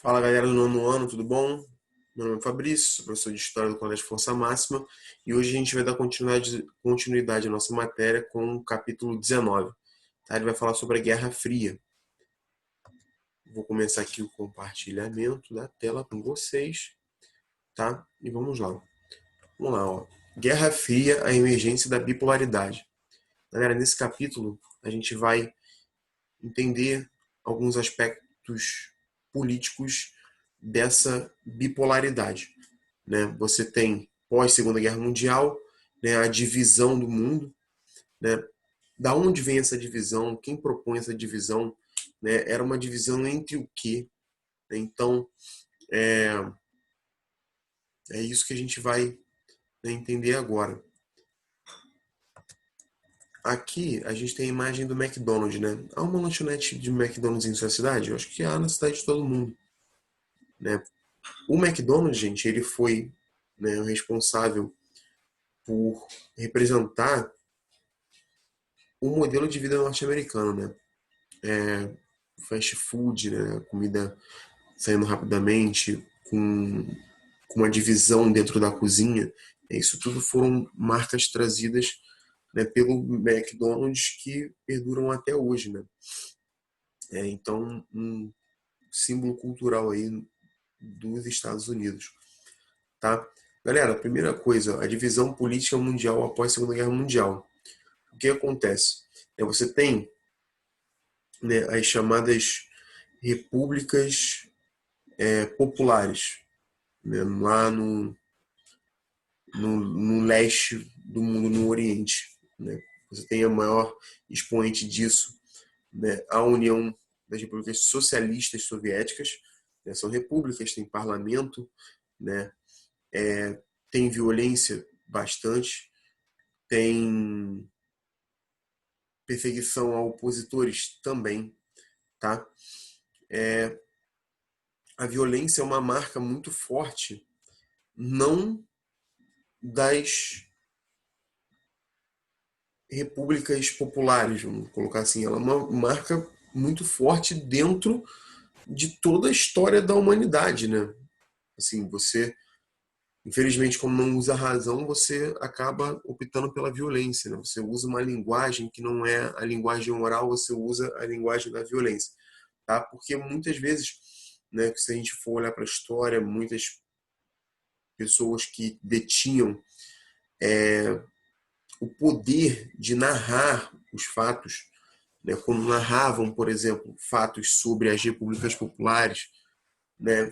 Fala galera do nono ano, tudo bom? Meu nome é Fabrício, sou professor de História do Colégio Força Máxima e hoje a gente vai dar continuidade à nossa matéria com o capítulo 19. Tá? Ele vai falar sobre a Guerra Fria. Vou começar aqui o compartilhamento da tela com vocês, tá? E vamos lá. Vamos lá, ó. Guerra Fria, a emergência da bipolaridade. Galera, nesse capítulo a gente vai entender alguns aspectos políticos dessa bipolaridade, né? Você tem pós Segunda Guerra Mundial, né, a divisão do mundo, né? Da onde vem essa divisão? Quem propõe essa divisão? Né? Era uma divisão entre o quê? Então é isso que a gente vai, né, entender agora. Aqui a gente tem a imagem do McDonald's, né? Há uma lanchonete de McDonald's em sua cidade? Eu acho que há na cidade de todo mundo, né? O McDonald's, gente, ele foi, né, o responsável por representar o modelo de vida norte-americano, né? Fast food, né? Comida saindo rapidamente, com uma divisão dentro da cozinha. Isso tudo foram marcas trazidas, né, pelo McDonald's que perduram até hoje, né? Então, um símbolo cultural aí dos Estados Unidos, tá? Galera, a primeira coisa, a divisão política mundial após a Segunda Guerra Mundial. O que acontece? Você tem, né, as chamadas repúblicas populares, né, lá no leste do mundo, no Oriente. Né? Você tem a maior expoente disso, né, a União das Repúblicas Socialistas Soviéticas, né, são repúblicas, tem parlamento, né, tem violência bastante, tem perseguição a opositores também, tá? A violência é uma marca muito forte, não das repúblicas populares, vamos colocar assim, ela é uma marca muito forte dentro de toda a história da humanidade, né? Assim, você, infelizmente, como não usa a razão, você acaba optando pela violência, né? Você usa uma linguagem que não é a linguagem oral, você usa a linguagem da violência, tá? Porque muitas vezes, né, se a gente for olhar para a história, muitas pessoas que detinham o poder de narrar os fatos, né, quando narravam, por exemplo, fatos sobre as repúblicas populares, né,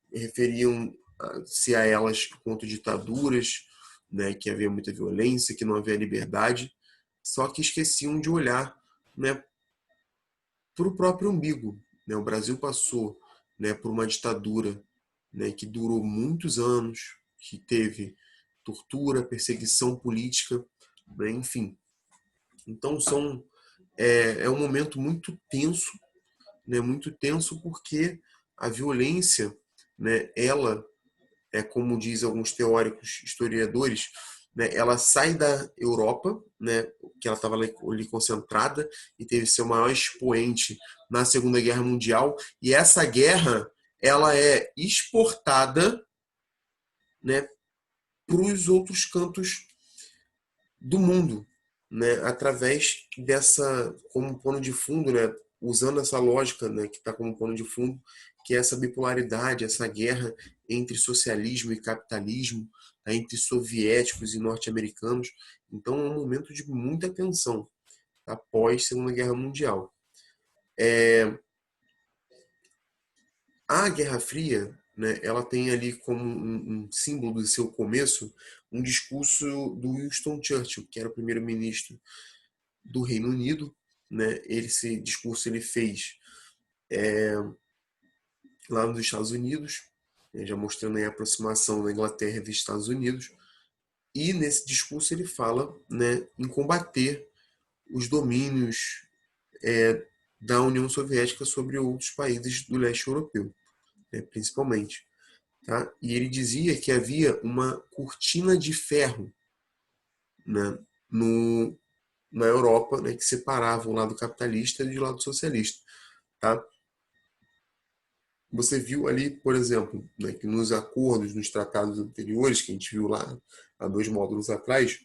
referiam-se a elas quanto ditaduras, né, que havia muita violência, que não havia liberdade, só que esqueciam de olhar, né, para o próprio umbigo. Né? O Brasil passou, né, por uma ditadura, né, que durou muitos anos, que teve tortura, perseguição política, né, enfim. Então é um momento muito tenso, né, muito tenso porque a violência, né, ela é como diz alguns teóricos historiadores, né, ela sai da Europa, né, que ela estava ali concentrada e teve seu maior expoente na Segunda Guerra Mundial, e essa guerra ela é exportada, né, para os outros cantos do mundo, né, através dessa, como pano de fundo, né, usando essa lógica, né, que está como pano de fundo, que é essa bipolaridade, essa guerra entre socialismo e capitalismo, tá, entre soviéticos e norte-americanos. Então é um momento de muita tensão após Segunda Guerra Mundial. A Guerra Fria, né, ela tem ali como um símbolo do seu começo um discurso do Winston Churchill, que era o primeiro-ministro do Reino Unido, né? Esse discurso ele fez lá nos Estados Unidos, né, já mostrando a aproximação da Inglaterra e dos Estados Unidos. E nesse discurso ele fala, né, em combater os domínios da União Soviética sobre outros países do leste europeu, né, principalmente. Tá? E ele dizia que havia uma cortina de ferro, né, no, na Europa, né, que separava o lado capitalista do lado socialista. Tá? você viu ali, por exemplo, né, que nos acordos, nos tratados anteriores, que a gente viu lá há 2 módulos atrás,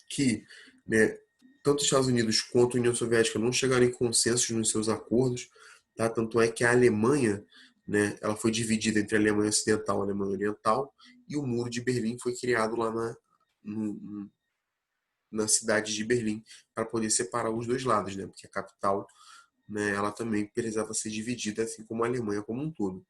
que, né, tanto os Estados Unidos quanto a União Soviética não chegaram em consenso nos seus acordos, tá? Tanto é que a Alemanha, né, ela foi dividida entre a Alemanha Ocidental e a Alemanha Oriental, e o Muro de Berlim foi criado lá na cidade de Berlim para poder separar os dois lados, né? Porque a capital, né, ela também precisava ser dividida, assim como a Alemanha como um todo,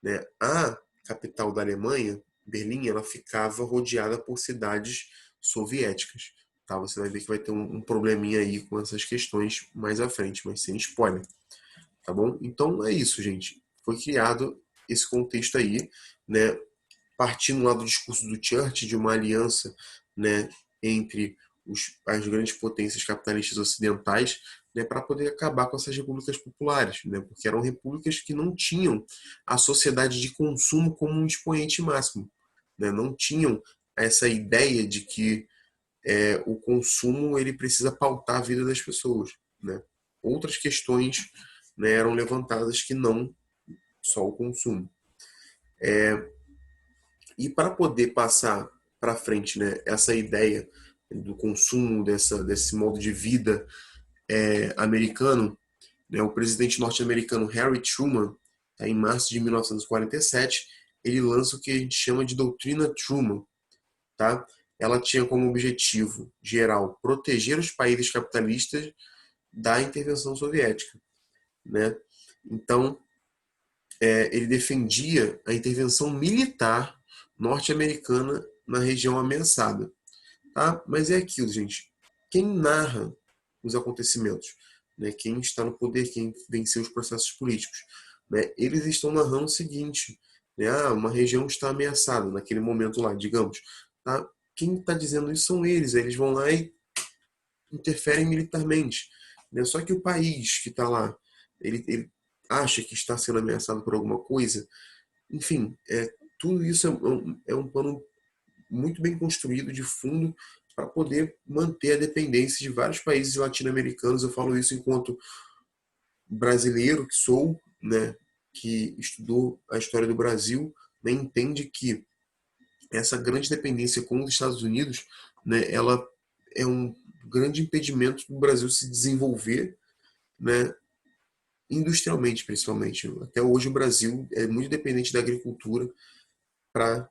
né? A capital da Alemanha, Berlim, ela ficava rodeada por cidades soviéticas. Tá? Você vai ver que vai ter um probleminha aí com essas questões mais à frente, mas sem spoiler. Tá bom? Então é isso, gente. Foi criado esse contexto aí, né? Partindo lá do discurso do Churchill de uma aliança, né, entre as grandes potências capitalistas ocidentais, né, para poder acabar com essas repúblicas populares, né, porque eram repúblicas que não tinham a sociedade de consumo como um expoente máximo, né, não tinham essa ideia de que o consumo ele precisa pautar a vida das pessoas, né. Outras questões, né, eram levantadas que não só o consumo. E para poder passar para frente, né, essa ideia do consumo, desse modo de vida americano, né, o presidente norte-americano Harry Truman, tá, em março de 1947, ele lança o que a gente chama de doutrina Truman. Tá? Ela tinha como objetivo geral proteger os países capitalistas da intervenção soviética. Né? Então, ele defendia a intervenção militar norte-americana na região ameaçada. Tá? Mas é aquilo, gente. Quem narra os acontecimentos, né? Quem está no poder, quem venceu os processos políticos, né? Eles estão narrando o seguinte, né? Uma região está ameaçada naquele momento lá, digamos. Tá? Quem está dizendo isso são eles. Eles vão lá e interferem militarmente. Né? Só que o país que está lá, ele acha que está sendo ameaçado por alguma coisa. Enfim, tudo isso é um plano muito bem construído de fundo para poder manter a dependência de vários países latino-americanos. Eu falo isso enquanto brasileiro que sou, né, que estudou a história do Brasil, né, entende que essa grande dependência com os Estados Unidos, né, ela é um grande impedimento do Brasil se desenvolver, né, industrialmente, principalmente. Até hoje o Brasil é muito dependente da agricultura para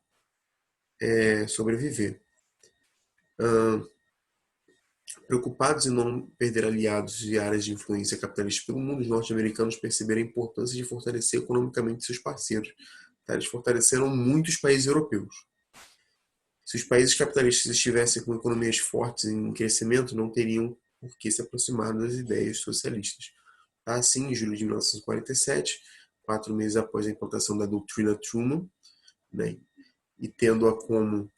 sobreviver. Preocupados em não perder aliados e áreas de influência capitalista pelo mundo, os norte-americanos perceberam a importância de fortalecer economicamente seus parceiros. Tá? Eles fortaleceram muitos países europeus. Se os países capitalistas estivessem com economias fortes em crescimento, não teriam por que se aproximar das ideias socialistas. Tá? Assim, em julho de 1947, 4 meses após a implantação da doutrina Truman, né, e tendo-a como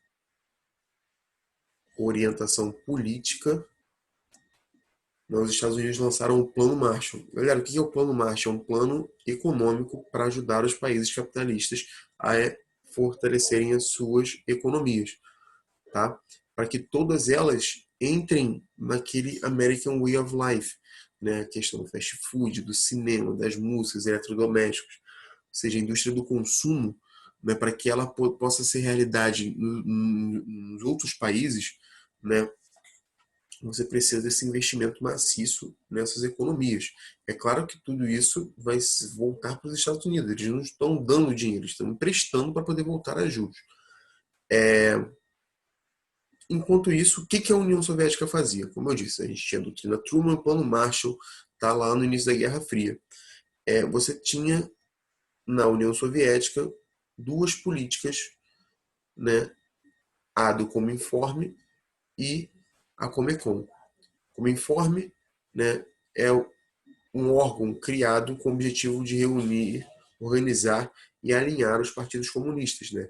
orientação política, os Estados Unidos lançaram o Plano Marshall. Galera, o que é o Plano Marshall? É um plano econômico para ajudar os países capitalistas a fortalecerem as suas economias, tá? Para que todas elas entrem naquele American Way of Life, né? A questão do fast food, do cinema, das músicas, eletrodomésticos, ou seja, a indústria do consumo, né? Para que ela possa ser realidade nos outros países, né? Você precisa desse investimento maciço nessas economias. É claro que tudo isso vai voltar para os Estados Unidos. Eles não estão dando dinheiro, eles estão emprestando para poder voltar a juros. Enquanto isso, o que a União Soviética fazia? Como eu disse, a gente tinha a doutrina Truman, o Plano Marshall, tá lá no início da Guerra Fria. Você tinha na União Soviética duas políticas, né? A do Cominform e a Comecon. Cominform, né, é um órgão criado com o objetivo de reunir, organizar e alinhar os partidos comunistas, né?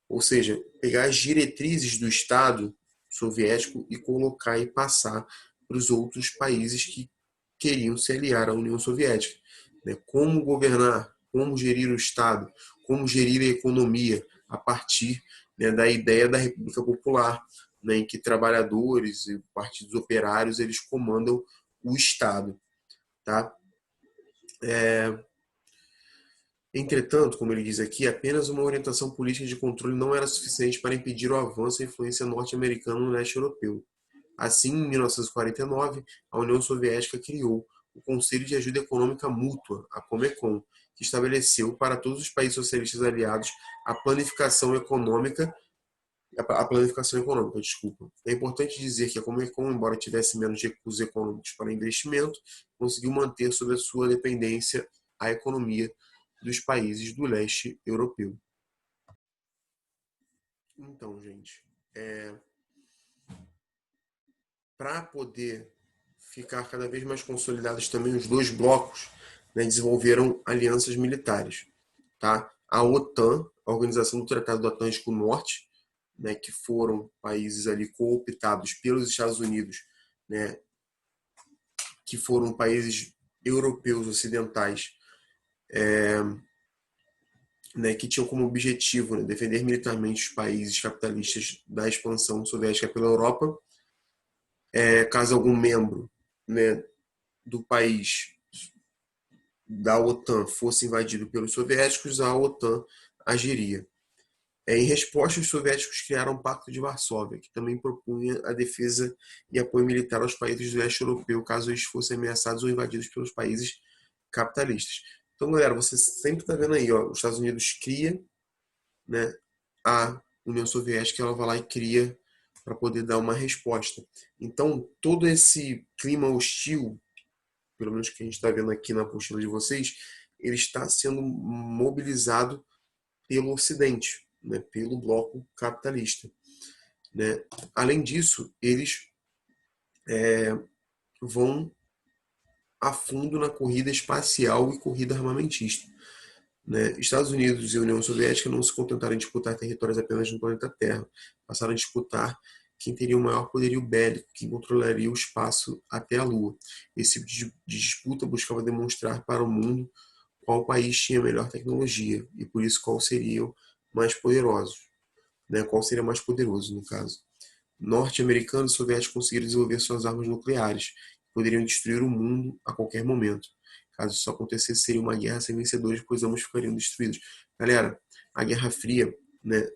Ou seja, pegar as diretrizes do Estado soviético e colocar e passar para os outros países que queriam se aliar à União Soviética, né? Como governar, como gerir o Estado, como gerir a economia a partir, né, da ideia da República Popular, né, em que trabalhadores e partidos operários eles comandam o Estado, tá? Entretanto, como ele diz aqui, apenas uma orientação política de controle não era suficiente para impedir o avanço e a influência norte-americana no leste europeu. Assim, em 1949, a União Soviética criou o Conselho de Ajuda Econômica Mútua, a Comecon, que estabeleceu para todos os países socialistas aliados a planificação econômica, desculpa. É importante dizer que a Comecon, embora tivesse menos recursos econômicos para investimento, conseguiu manter sob a sua dependência a economia dos países do leste europeu. Então, gente, para poder ficar cada vez mais consolidados também os dois blocos, né, desenvolveram alianças militares. Tá? A OTAN, a Organização do Tratado do Atlântico Norte, né, que foram países ali cooptados pelos Estados Unidos, né, que foram países europeus ocidentais, né, que tinham como objetivo, né, defender militarmente os países capitalistas da expansão soviética pela Europa. Caso algum membro, né, do país da OTAN fosse invadido pelos soviéticos, a OTAN agiria. Em resposta, os soviéticos criaram o Pacto de Varsóvia, que também propunha a defesa e apoio militar aos países do leste europeu, caso eles fossem ameaçados ou invadidos pelos países capitalistas. Então, galera, você sempre está vendo aí, ó, os Estados Unidos cria, né, a União Soviética, ela vai lá e cria para poder dar uma resposta. Então, todo esse clima hostil, pelo menos que a gente está vendo aqui na apostila de vocês, ele está sendo mobilizado pelo Ocidente, né, pelo bloco capitalista. Né? Além disso, eles vão a fundo na corrida espacial e corrida armamentista. Né? Estados Unidos e União Soviética não se contentaram em disputar territórios apenas no planeta Terra, passaram a disputar quem teria o maior poderio bélico, quem controlaria o espaço até a Lua. Esse tipo de disputa buscava demonstrar para o mundo qual país tinha melhor tecnologia e por isso qual seriam mais poderosos, né? Qual seria mais poderoso no caso. Norte-americanos e soviéticos conseguiram desenvolver suas armas nucleares, que poderiam destruir o mundo a qualquer momento. Caso isso acontecesse, seria uma guerra sem vencedores, pois ambos ficariam destruídos. Galera, a Guerra Fria, né?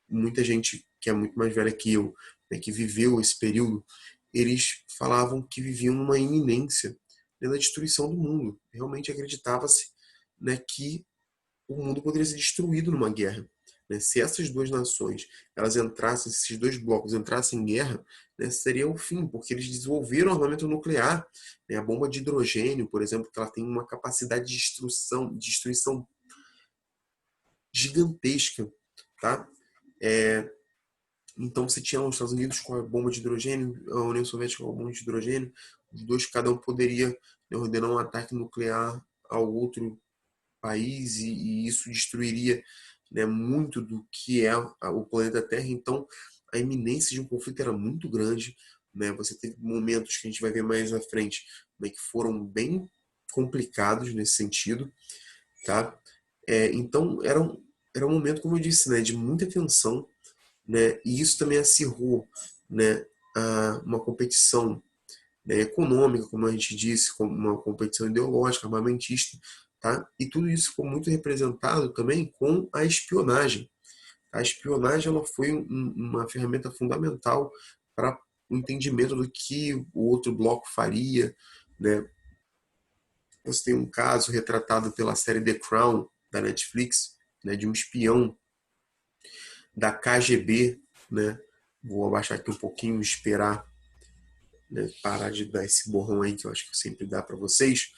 Muita gente que é muito mais velha que eu, né, que viveu esse período, eles falavam que viviam numa iminência, né, da destruição do mundo. Realmente acreditava-se, né, que o mundo poderia ser destruído numa guerra. Né? Se essas duas nações, elas entrassem, se esses dois blocos entrassem em guerra, né, seria o fim, porque eles desenvolveram armamento nuclear. Né? A bomba de hidrogênio, por exemplo, que ela tem uma capacidade de destruição gigantesca. Tá? Então você tinha os Estados Unidos com a bomba de hidrogênio, a União Soviética com a bomba de hidrogênio, os dois, cada um poderia, né, ordenar um ataque nuclear ao outro país e isso destruiria, né, muito do que é o planeta Terra. Então, a iminência de um conflito era muito grande. Né? Você teve momentos que a gente vai ver mais à frente, né, que foram bem complicados nesse sentido. Tá? Então, era um momento, como eu disse, né, de muita tensão. Né? E isso também acirrou, né, uma competição, né, econômica, como a gente disse, como uma competição ideológica, armamentista, tá? E tudo isso ficou muito representado também com a espionagem. A espionagem ela foi uma ferramenta fundamental para o entendimento do que o outro bloco faria, né? Você tem um caso retratado pela série The Crown da Netflix, né, de um espião da KGB, né? Vou abaixar aqui um pouquinho, esperar, né, parar de dar esse borrão aí que eu acho que sempre dá para vocês.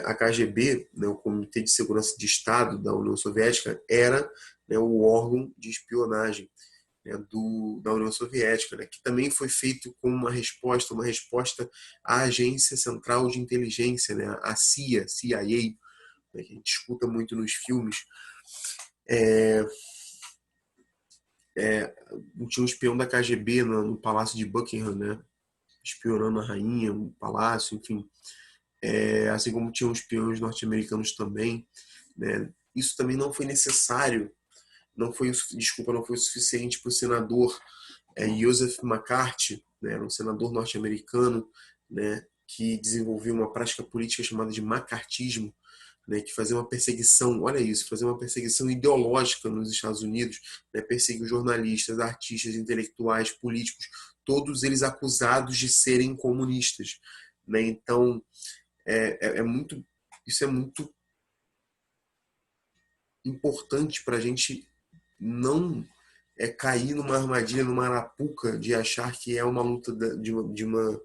A KGB, né, o Comitê de Segurança de Estado da União Soviética, era, né, o órgão de espionagem, né, da União Soviética, né, que também foi feito como uma resposta à Agência Central de Inteligência, né, a CIA, né, que a gente escuta muito nos filmes. Tinha um espião da KGB no Palácio de Buckingham, né, espionando a rainha, o palácio, enfim. Assim como tinham espiões norte-americanos também. Né? Isso também não foi necessário, não foi o suficiente para o senador Joseph McCarthy, né? Era um senador norte-americano, né, que desenvolveu uma prática política chamada de macartismo, né, que fazia uma perseguição, olha isso, fazia uma perseguição ideológica nos Estados Unidos, né, perseguiu jornalistas, artistas, intelectuais, políticos, todos eles acusados de serem comunistas, né? Então, isso é muito importante para a gente não cair numa armadilha, numa arapuca de achar que é uma luta de uma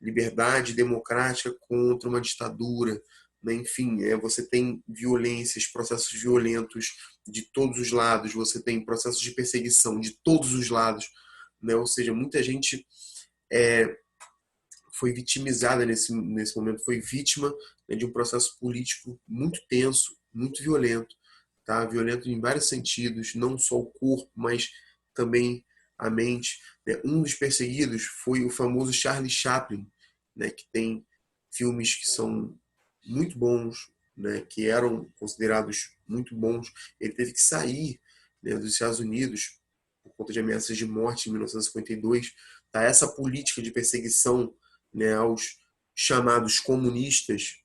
liberdade democrática contra uma ditadura, né? Enfim, você tem violências, processos violentos de todos os lados, você tem processos de perseguição de todos os lados, né? Ou seja, muita gente foi vitimizada nesse momento, foi vítima, né, de um processo político muito tenso, muito violento, tá? Violento em vários sentidos, não só o corpo, mas também a mente, né? Um dos perseguidos foi o famoso Charlie Chaplin, né, que tem filmes que são muito bons, né, que eram considerados muito bons. Ele teve que sair, né, dos Estados Unidos por conta de ameaças de morte em 1952. Tá? Essa política de perseguição, né, aos chamados comunistas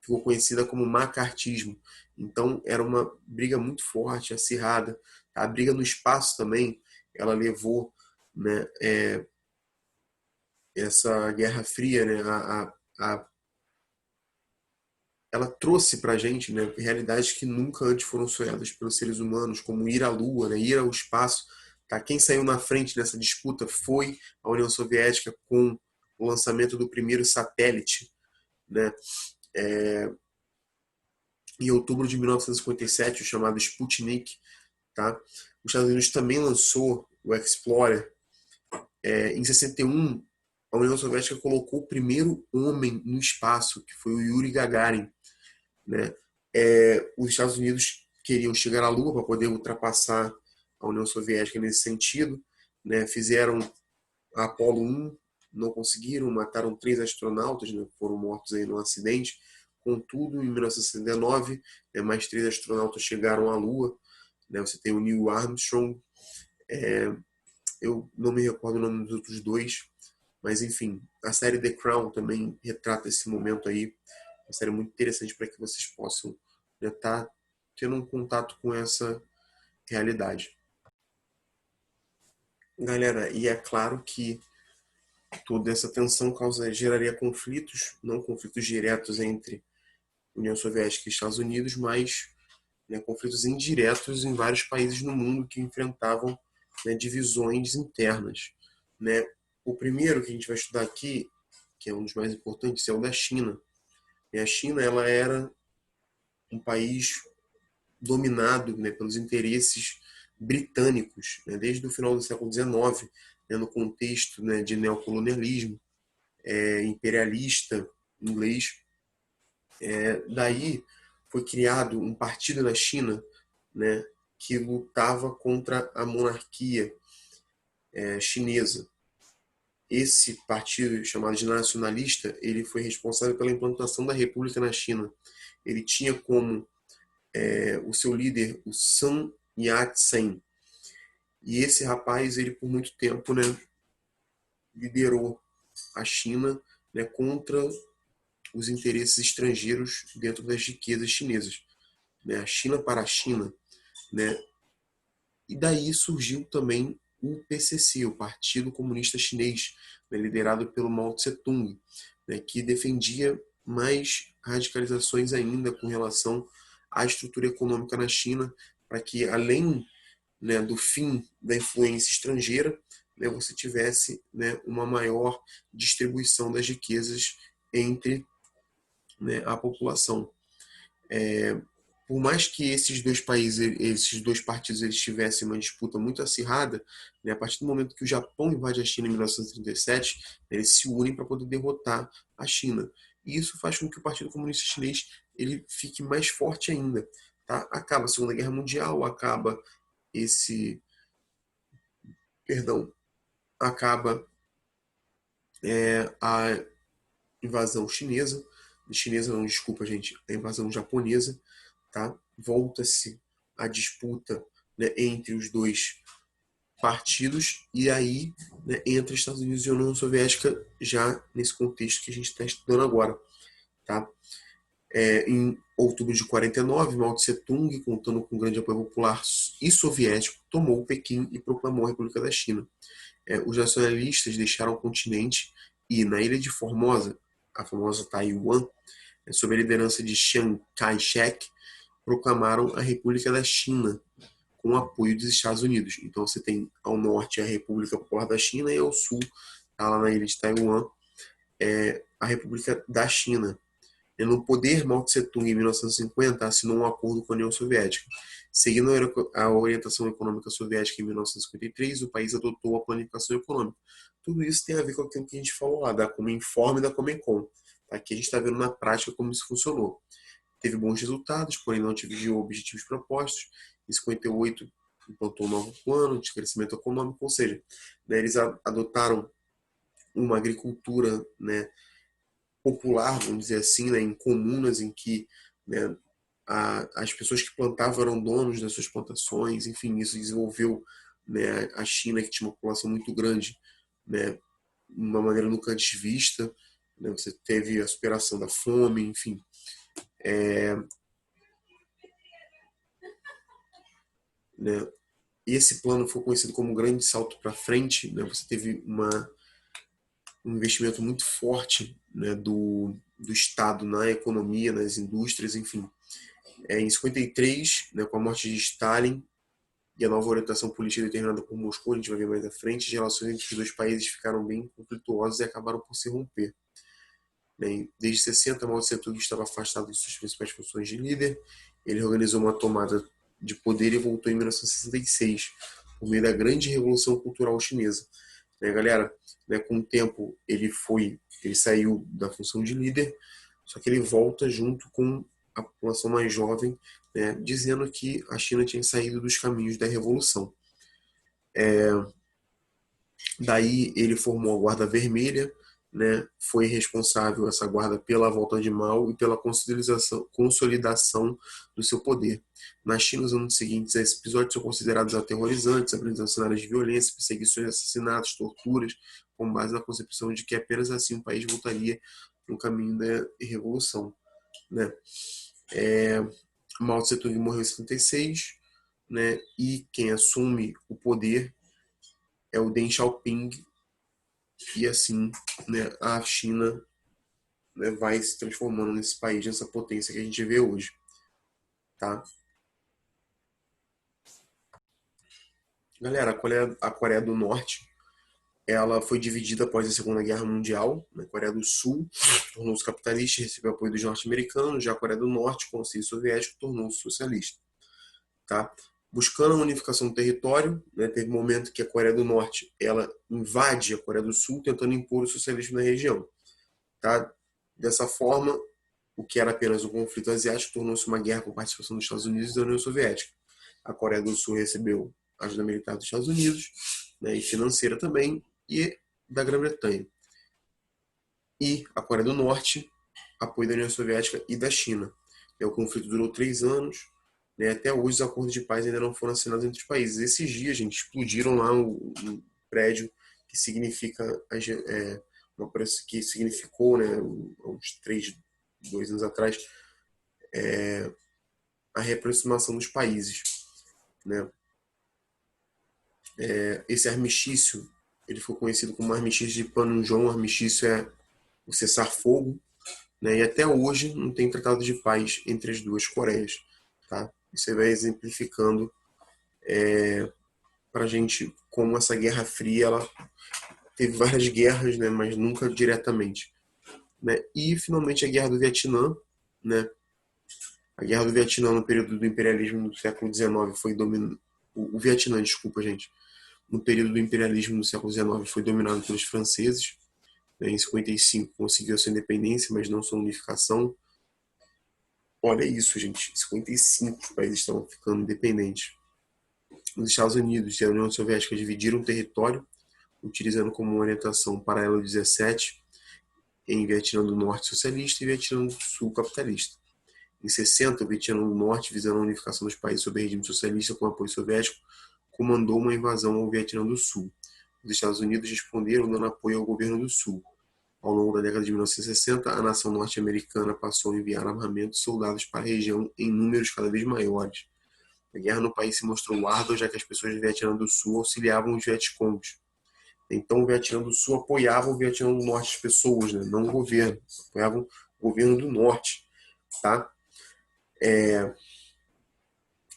ficou conhecida como macartismo. Então era uma briga muito forte, acirrada. A briga no espaço também, ela levou, né, essa Guerra Fria, né, ela trouxe para a gente, né, realidades que nunca antes foram sonhadas pelos seres humanos, como ir à Lua, né, ir ao espaço. Tá? Quem saiu na frente nessa disputa foi a União Soviética com o lançamento do primeiro satélite, né, em outubro de 1957, o chamado Sputnik. Tá? Os Estados Unidos também lançou o Explorer. Em 61, a União Soviética colocou o primeiro homem no espaço, que foi o Yuri Gagarin. Né? Os Estados Unidos queriam chegar à Lua para poder ultrapassar a União Soviética nesse sentido. Né? Fizeram a Apollo 1, não conseguiram, mataram 3 astronautas, né? Foram mortos aí num acidente. Contudo, em 1969, mais 3 astronautas chegaram à Lua. Né? Você tem o Neil Armstrong, eu não me recordo o nome dos outros dois, mas enfim, a série The Crown também retrata esse momento aí, uma série muito interessante para que vocês possam estar tendo um contato com essa realidade. Galera, e é claro que toda essa tensão geraria conflitos, não conflitos diretos entre União Soviética e Estados Unidos, mas, né, conflitos indiretos em vários países no mundo que enfrentavam, né, divisões internas. Né? O primeiro que a gente vai estudar aqui, que é um dos mais importantes, é o da China. E a China, ela era um país dominado, né, pelos interesses britânicos, né, desde o final do século XIX, né, no contexto, né, de neocolonialismo, imperialista inglês. Daí foi criado um partido na China, né, que lutava contra a monarquia chinesa. Esse partido, chamado de nacionalista, ele foi responsável pela implantação da república na China. Ele tinha como o seu líder o Sun Yat-sen. E esse rapaz, ele por muito tempo, né, liderou a China, né, contra os interesses estrangeiros dentro das riquezas chinesas. Né, a China para a China. Né, e daí surgiu também o PCC, o Partido Comunista Chinês, né, liderado pelo Mao Tse-tung, né, que defendia mais radicalizações ainda com relação à estrutura econômica na China, para que, além, né, do fim da influência estrangeira, né, você tivesse, né, uma maior distribuição das riquezas entre, né, a população. Por mais que esses dois países, esses dois partidos, eles tivessem uma disputa muito acirrada, né, a partir do momento que o Japão invade a China em 1937, eles se unem para poder derrotar a China. E isso faz com que o Partido Comunista Chinês ele fique mais forte ainda. Tá? Acaba a Segunda Guerra Mundial, esse, perdão, acaba a invasão chinesa não, desculpa gente, a invasão japonesa, tá? Volta-se a disputa, né, entre os dois partidos e aí, né, entre Estados Unidos e União Soviética já nesse contexto que a gente está estudando agora, tá? Em outubro de 49, Mao Tse-tung, contando com grande apoio popular e soviético, tomou Pequim e proclamou a República da China. Os nacionalistas deixaram o continente e, na ilha de Formosa, a famosa Taiwan, sob a liderança de Chiang Kai-shek, proclamaram a República da China, com o apoio dos Estados Unidos. Então você tem ao norte a República Popular da China e ao sul, tá lá na ilha de Taiwan, a República da China. No poder, Mao Tse-tung, em 1950, assinou um acordo com a União Soviética. Seguindo a orientação econômica soviética em 1953, o país adotou a planificação econômica. Tudo isso tem a ver com aquilo que a gente falou lá, da Cominform e da Comencom. Aqui a gente está vendo na prática como isso funcionou. Teve bons resultados, porém não atingiu objetivos propostos. Em 58, implantou um novo plano de crescimento econômico, ou seja, eles adotaram uma agricultura, popular, vamos dizer assim, em comunas em que, as pessoas que plantavam eram donos das suas plantações. Enfim, isso desenvolveu, a China, que tinha uma população muito grande, de uma maneira nunca antes vista. Você teve a superação da fome, enfim. Esse plano foi conhecido como um grande salto para frente. Você teve um investimento muito forte, do Estado na economia, nas indústrias, enfim. Em 53, com a morte de Stalin e a nova orientação política determinada por Moscou, a gente vai ver mais à frente, as relações entre os dois países ficaram bem conflituosas e acabaram por se romper. Desde 60, Mao Tse-tung estava afastado de suas principais funções de líder. Ele organizou uma tomada de poder e voltou em 1966, por meio da grande revolução cultural chinesa. Galera, com o tempo ele saiu da função de líder, só que ele volta junto com a população mais jovem, dizendo que a China tinha saído dos caminhos da revolução. Daí ele formou a Guarda Vermelha, foi responsável, essa guarda, pela volta de Mao e pela consolidação do seu poder. Na China, nos anos seguintes a esse episódio, são considerados aterrorizantes, apresentando cenários de violência, perseguições, assassinatos, torturas, com base na concepção de que apenas assim o país voltaria no caminho da revolução. Mao Tse-tung morreu em 76, e quem assume o poder é o Deng Xiaoping, e assim, a China, vai se transformando nesse país, nessa potência que a gente vê hoje. Tá? Galera, a Coreia do Norte, ela foi dividida após a Segunda Guerra Mundial. A Coreia do Sul tornou-se capitalista e recebeu apoio dos norte-americanos, já a Coreia do Norte, com o auxílio soviético, tornou-se socialista. Tá? Buscando a unificação do território, teve um momento que a Coreia do Norte ela invade a Coreia do Sul, tentando impor o socialismo na região. Tá? Dessa forma, o que era apenas um conflito asiático tornou-se uma guerra com participação dos Estados Unidos e da União Soviética. A Coreia do Sul recebeu ajuda militar dos Estados Unidos, e financeira também, e da Grã-Bretanha. E a Coreia do Norte, apoio da União Soviética e da China. O conflito durou 3 anos. Até hoje os acordos de paz ainda não foram assinados entre os países. Esses dias, gente, explodiram lá um prédio que significa que significou, uns 2 anos atrás, a reaproximação dos países. Esse armistício, ele foi conhecido como armistício de Panmunjom. O armistício é o cessar-fogo, e até hoje não tem tratado de paz entre as duas Coreias. Tá? Isso vai exemplificando para a gente como essa Guerra Fria ela teve várias guerras, mas nunca diretamente. E finalmente a Guerra do Vietnã. A Guerra do Vietnã, no período do imperialismo do século XIX, foi dominado. O Vietnã, desculpa, gente. No período do imperialismo do século XIX, foi dominado pelos franceses. Em 55 conseguiu sua independência, mas não sua unificação. Olha isso, gente. Em 55 os países estão ficando independentes. Os Estados Unidos e a União Soviética dividiram o território, utilizando como orientação o paralelo 17 em Vietnã do Norte socialista e Vietnã do Sul capitalista. Em 60, o Vietnã do Norte, visando a unificação dos países sob regime socialista com apoio soviético, comandou uma invasão ao Vietnã do Sul. Os Estados Unidos responderam dando apoio ao governo do Sul. Ao longo da década de 1960, a nação norte-americana passou a enviar armamentos e soldados para a região em números cada vez maiores. A guerra no país se mostrou árdua, já que as pessoas do Vietnã do Sul auxiliavam os Vietcongs. Então, o Vietnã do Sul apoiava o Vietnã do Norte, as pessoas, né? Não o governo. Apoiavam o governo do Norte. Tá?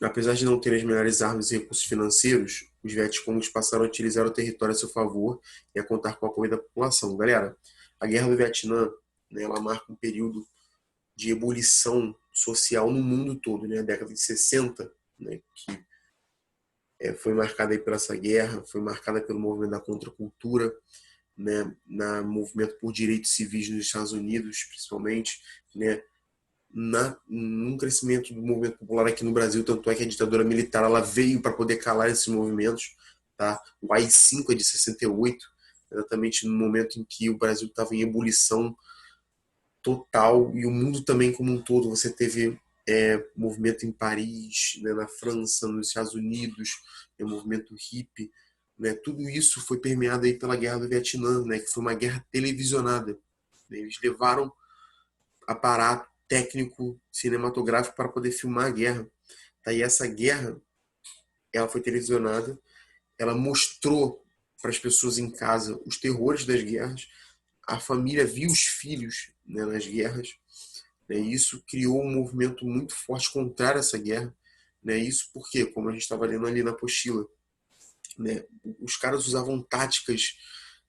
Apesar de não ter as melhores armas e recursos financeiros, os Vietcongs passaram a utilizar o território a seu favor e a contar com o apoio da população. Galera, a Guerra do Vietnã, né, ela marca um período de ebulição social no mundo todo, né? A década de 60, né, que foi marcada aí por essa guerra, foi marcada pelo movimento da contracultura, né, no movimento por direitos civis nos Estados Unidos, principalmente, né, num crescimento do movimento popular aqui no Brasil, tanto é que a ditadura militar ela veio para poder calar esses movimentos. Tá? O AI-5 é de 68, exatamente no momento em que o Brasil estava em ebulição total e o mundo também como um todo. Você teve movimento em Paris, né, na França, nos Estados Unidos, movimento hippie, né, tudo isso foi permeado aí pela Guerra do Vietnã, né, que foi uma guerra televisionada. Né, eles levaram aparato técnico cinematográfico para poder filmar a guerra. Tá? E essa guerra ela foi televisionada, ela mostrou para as pessoas em casa os terrores das guerras, a família viu os filhos, né, nas guerras, né, e isso criou um movimento muito forte contrário a essa guerra. Né, isso porque, como a gente estava lendo ali na apostila, né, os caras usavam táticas,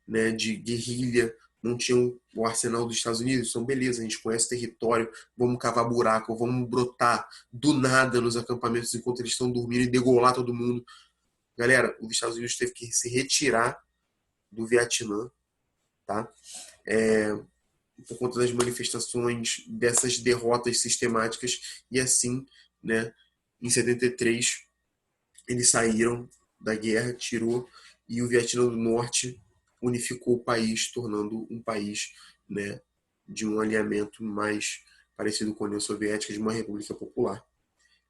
né, de guerrilha, não tinham o arsenal dos Estados Unidos, então beleza, a gente conhece o território, vamos cavar buraco, vamos brotar do nada nos acampamentos enquanto eles estão dormindo e degolar todo mundo. Galera, os Estados Unidos teve que se retirar do Vietnã, tá? Por conta das manifestações, dessas derrotas sistemáticas, e assim, né, em 73, eles saíram da guerra, tirou, e o Vietnã do Norte unificou o país, tornando um país, né, de um alinhamento mais parecido com a União Soviética, de uma república popular.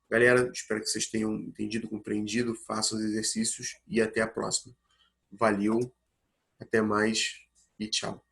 Galera, espero que vocês tenham entendido, compreendido, façam os exercícios e até a próxima. Valeu, até mais e tchau.